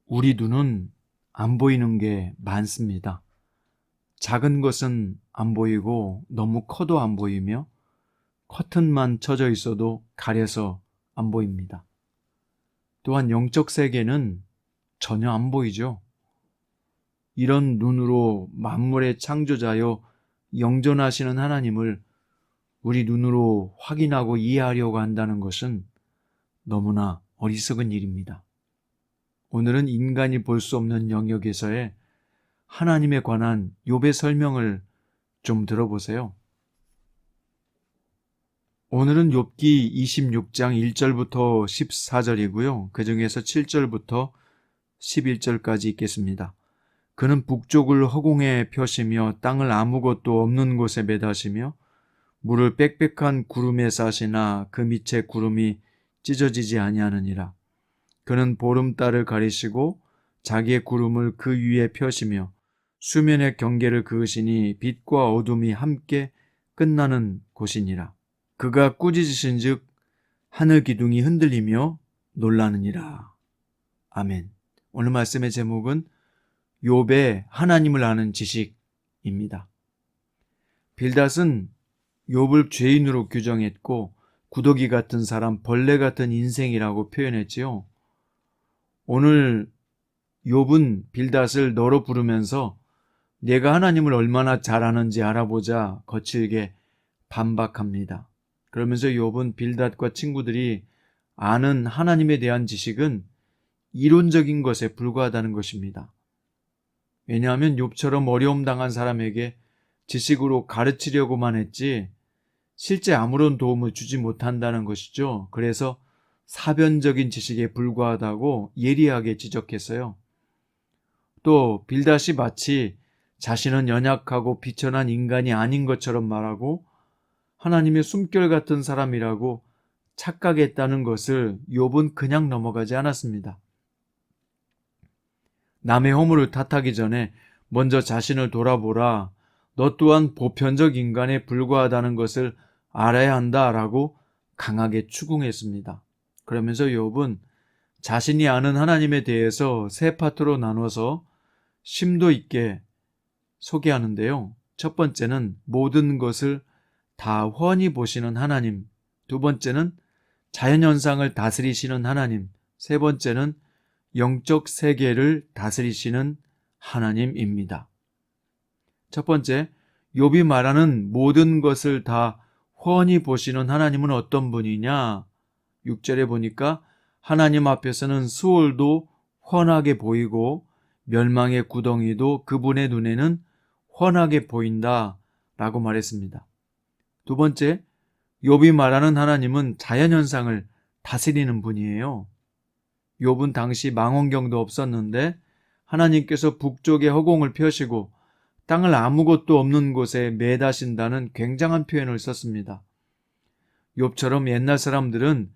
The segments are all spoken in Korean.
우리 눈은 안 보이는 게 많습니다. 작은 것은 안 보이고 너무 커도 안 보이며 커튼만 쳐져 있어도 가려서 안 보입니다. 또한 영적 세계는 전혀 안 보이죠. 이런 눈으로 만물의 창조자여 영존하시는 하나님을 우리 눈으로 확인하고 이해하려고 한다는 것은 너무나 어리석은 일입니다. 오늘은 인간이 볼 수 없는 영역에서의 하나님에 관한 욥의 설명을 좀 들어보세요. 오늘은 욥기 26장 1절부터 14절이고요. 그 중에서 7절부터 11절까지 읽겠습니다. 그는 북쪽을 허공에 펴시며 땅을 아무것도 없는 곳에 매다시며 물을 빽빽한 구름에 싸시나 그 밑에 구름이 찢어지지 아니하느니라. 그는 보름달을 가리시고 자기의 구름을 그 위에 펴시며 수면의 경계를 그으시니 빛과 어둠이 함께 끝나는 곳이니라. 그가 꾸짖으신 즉 하늘 기둥이 흔들리며 놀라느니라. 아멘. 오늘 말씀의 제목은 욥의 하나님을 아는 지식입니다. 빌닷은 욥을 죄인으로 규정했고 구더기 같은 사람, 벌레 같은 인생이라고 표현했지요. 오늘 욥은 빌닷을 너로 부르면서 내가 하나님을 얼마나 잘 아는지 알아보자 거칠게 반박합니다. 그러면서 욥은 빌닷과 친구들이 아는 하나님에 대한 지식은 이론적인 것에 불과하다는 것입니다. 왜냐하면 욥처럼 어려움 당한 사람에게 지식으로 가르치려고만 했지 실제 아무런 도움을 주지 못한다는 것이죠. 그래서 사변적인 지식에 불과하다고 예리하게 지적했어요. 또 빌닷이 마치 자신은 연약하고 비천한 인간이 아닌 것처럼 말하고 하나님의 숨결 같은 사람이라고 착각했다는 것을 욥은 그냥 넘어가지 않았습니다. 남의 허물을 탓하기 전에 먼저 자신을 돌아보라. 너 또한 보편적 인간에 불과하다는 것을 알아야 한다라고 강하게 추궁했습니다. 그러면서 욥은 자신이 아는 하나님에 대해서 세 파트로 나눠서 심도 있게 소개하는데요. 첫 번째는 모든 것을 다 훤히 보시는 하나님, 두 번째는 자연현상을 다스리시는 하나님, 세 번째는 영적 세계를 다스리시는 하나님입니다. 첫 번째, 욥이 말하는 모든 것을 다 훤히 보시는 하나님은 어떤 분이냐? 6절에 보니까 하나님 앞에서는 수월도 훤하게 보이고 멸망의 구덩이도 그분의 눈에는 훤하게 보인다 라고 말했습니다. 두 번째, 욥이 말하는 하나님은 자연현상을 다스리는 분이에요. 욥은 당시 망원경도 없었는데 하나님께서 북쪽의 허공을 펴시고 땅을 아무것도 없는 곳에 매다신다는 굉장한 표현을 썼습니다. 욥처럼 옛날 사람들은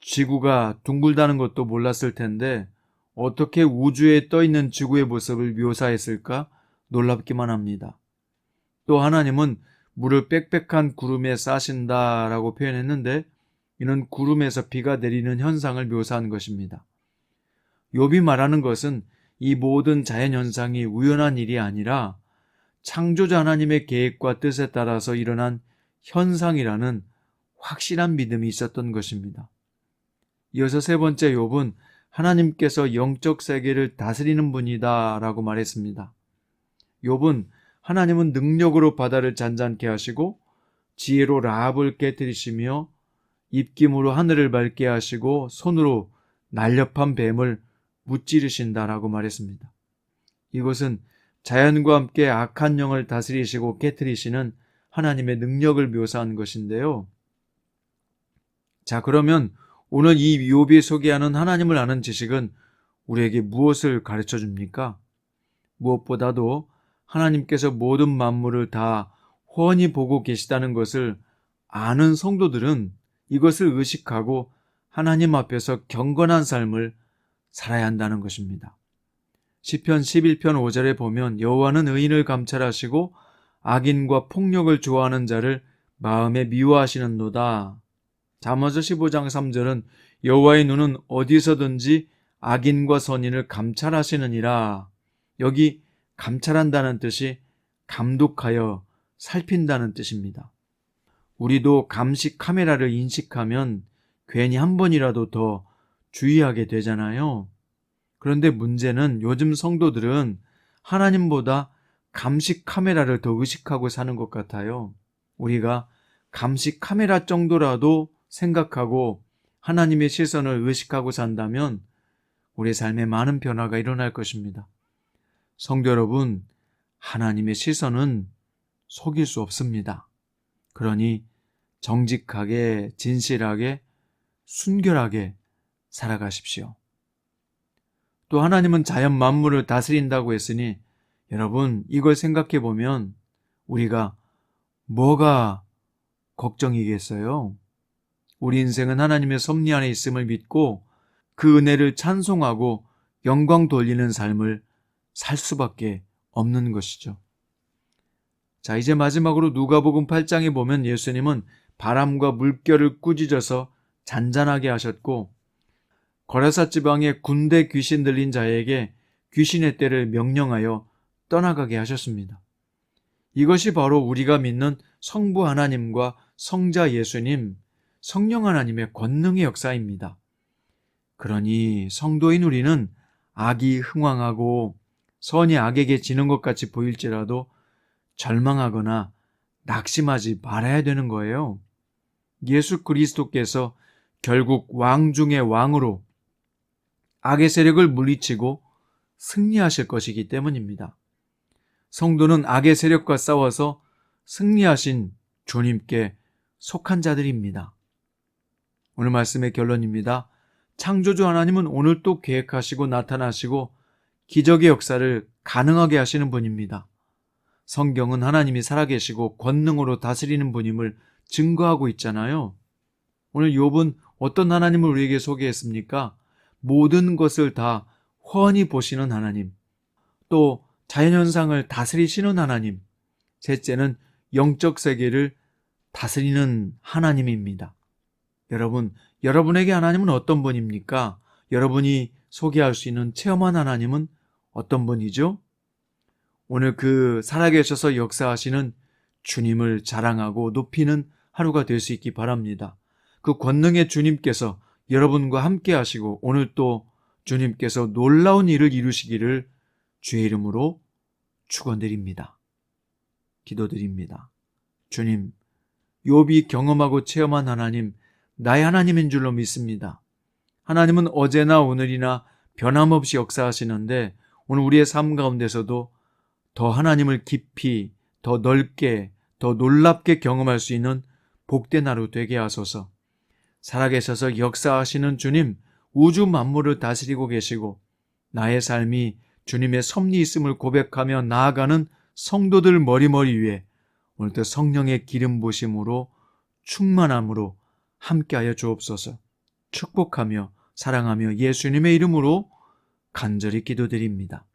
지구가 둥글다는 것도 몰랐을 텐데 어떻게 우주에 떠있는 지구의 모습을 묘사했을까 놀랍기만 합니다. 또 하나님은 물을 빽빽한 구름에 싸신다라고 표현했는데 이는 구름에서 비가 내리는 현상을 묘사한 것입니다. 욥이 말하는 것은 이 모든 자연현상이 우연한 일이 아니라 창조자 하나님의 계획과 뜻에 따라서 일어난 현상이라는 확실한 믿음이 있었던 것입니다. 이어서 세 번째 욥은 하나님께서 영적 세계를 다스리는 분이다 라고 말했습니다. 욥은 하나님은 능력으로 바다를 잔잔케 하시고 지혜로 라합을 깨뜨리시며 입김으로 하늘을 밝게 하시고 손으로 날렵한 뱀을 무찌르신다라고 말했습니다. 이것은 자연과 함께 악한 영을 다스리시고 깨뜨리시는 하나님의 능력을 묘사한 것인데요. 자, 그러면 오늘 이 욥이 소개하는 하나님을 아는 지식은 우리에게 무엇을 가르쳐 줍니까? 무엇보다도 하나님께서 모든 만물을 다 훤히 보고 계시다는 것을 아는 성도들은 이것을 의식하고 하나님 앞에서 경건한 삶을 살아야 한다는 것입니다. 시편 11편 5절에 보면 여호와는 의인을 감찰하시고 악인과 폭력을 좋아하는 자를 마음에 미워하시는도다. 잠언서 15장 3절은 여호와의 눈은 어디서든지 악인과 선인을 감찰하시느니라. 여기 감찰한다는 뜻이 감독하여 살핀다는 뜻입니다. 우리도 감시 카메라를 인식하면 괜히 한 번이라도 더 주의하게 되잖아요. 그런데 문제는 요즘 성도들은 하나님보다 감시 카메라를 더 의식하고 사는 것 같아요. 우리가 감시 카메라 정도라도 생각하고 하나님의 시선을 의식하고 산다면 우리 삶에 많은 변화가 일어날 것입니다. 성도 여러분, 하나님의 시선은 속일 수 없습니다. 그러니 정직하게, 진실하게, 순결하게 살아가십시오. 또 하나님은 자연 만물을 다스린다고 했으니 여러분, 이걸 생각해 보면 우리가 뭐가 걱정이겠어요? 우리 인생은 하나님의 섭리 안에 있음을 믿고 그 은혜를 찬송하고 영광 돌리는 삶을 살 수밖에 없는 것이죠. 자, 이제 마지막으로 누가복음 8장에 보면 예수님은 바람과 물결을 꾸짖어서 잔잔하게 하셨고 거라사 지방의 군대 귀신 들린 자에게 귀신의 떼를 명령하여 떠나가게 하셨습니다. 이것이 바로 우리가 믿는 성부 하나님과 성자 예수님, 성령 하나님의 권능의 역사입니다. 그러니 성도인 우리는 악이 흥왕하고 선이 악에게 지는 것 같이 보일지라도 절망하거나 낙심하지 말아야 되는 거예요. 예수 그리스도께서 결국 왕 중의 왕으로 악의 세력을 물리치고 승리하실 것이기 때문입니다. 성도는 악의 세력과 싸워서 승리하신 주님께 속한 자들입니다. 오늘 말씀의 결론입니다. 창조주 하나님은 오늘 또 계획하시고 나타나시고 기적의 역사를 가능하게 하시는 분입니다. 성경은 하나님이 살아계시고 권능으로 다스리는 분임을 증거하고 있잖아요. 오늘 욥은 어떤 하나님을 우리에게 소개했습니까? 모든 것을 다 훤히 보시는 하나님, 또 자연현상을 다스리시는 하나님, 셋째는 영적 세계를 다스리는 하나님입니다. 여러분, 여러분에게 하나님은 어떤 분입니까? 여러분이 소개할 수 있는 체험한 하나님은 어떤 분이죠? 오늘 그 살아계셔서 역사하시는 주님을 자랑하고 높이는 하루가 될 수 있기 바랍니다. 그 권능의 주님께서 여러분과 함께 하시고 오늘 또 주님께서 놀라운 일을 이루시기를 주의 이름으로 축원드립니다. 기도드립니다. 주님, 욥이 경험하고 체험한 하나님, 나의 하나님인 줄로 믿습니다. 하나님은 어제나 오늘이나 변함없이 역사하시는데 오늘 우리의 삶 가운데서도 더 하나님을 깊이, 더 넓게, 더 놀랍게 경험할 수 있는 복된 하루 되게 하소서. 살아계셔서 역사하시는 주님, 우주 만물을 다스리고 계시고 나의 삶이 주님의 섭리 있음을 고백하며 나아가는 성도들 머리머리 위에 오늘도 성령의 기름 부으심으로 충만함으로 함께하여 주옵소서. 축복하며 사랑하며 예수님의 이름으로 간절히 기도드립니다.